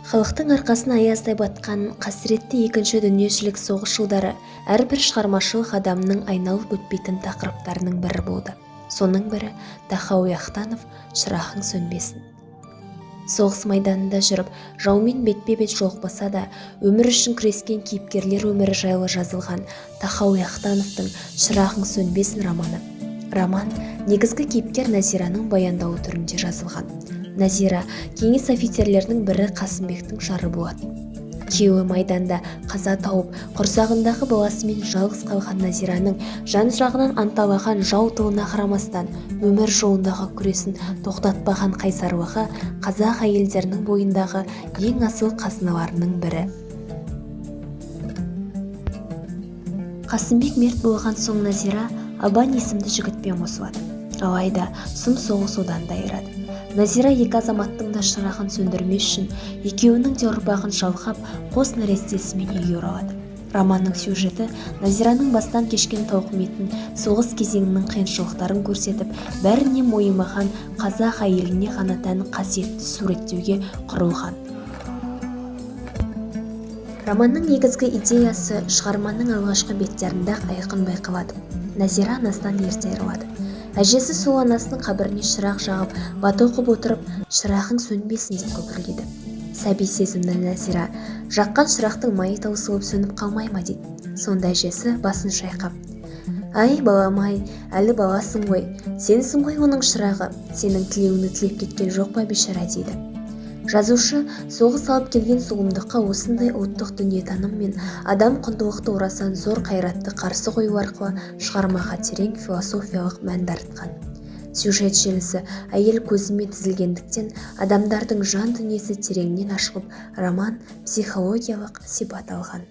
Халықтың арқасына аяздай батқан қасіретті екінші дүниежүзілік соғыс жылдары әрбір шығармашылық адамның айналып өтпейтін тақырыптарының бірі болды. Соның бірі Тахауи Ахтанов «Шырағың сөнбесін». Соғыс майданында жүріп, жаумен бетпе-бет жолықпаса да, өмір үшін күрескен кейіпкерлер өмірі жайлы жазылған Тахауи Ахтановтың «Шырағың сөнбесін» романы. Роман негізгі кейіпкер Назираның баяндауы түрінде жазылған. Назира кеңес офицерлерінің бірі Қасымбектің жары болады. Күйеуі майданда қаза тауып, құрсағындағы баласымен жалғыз қалған Назираның жан-жағынан анталаған жау тылына қарамастан өмір жолындағы күресін тоқтатпаған қайсарлығы қазақ әйелдерінің бойындағы ең асыл қазыналарының бірі. Қасымбек мерт болған соң Назира Абан есімді жігітпен қосылады. Алайда сұм соғыс одан да айырады. Назира екі азаматтың да шырағын сөндірмес үшін екеуінің де ұрпағын жалғап, қос нәрестесімен үйге оралады. Романның сюжеті Назираның бастан кешкен тауқыметін, соғыс кезеңінің қиыншылықтарын көрсетіп, бәріне мойымаған қазақ әйеліне ғана тән қасиетті суреттеуге құрылған. Романның негізгі идеясы шығарманың алғашқы беттерінде айқын байқалады. Назира анасынан ерте айырылады. Әжесі сол анасының қабіріне шырақ жағып, бата оқып отырып, «Шырағың сөнбесін» деп күбірлейді. Сәби сезімді Назира жаққан шырақтың майы таусылып сөніп қалмай ма дейді. Сонда әжесі басын шайқап: «Ай балам-ай, әлі баласың ғой, сенсің ғой оның шырағы, сенің тілеуіңді тілеп кеткен жоқ па бейшара» дейді. Жазушы соғыс алып келген зұлымдыққа осындай ұлттық дүниетаным мен адам құндылықты орасан зор қайратты қарсы қою арқылы шығармаға терең философиялық мән дарытқан. Сюжет желісі әйел көзімен тізілгендіктен адамдардың жан дүниесі тереңнен ашылып, роман психологиялық сипат алған.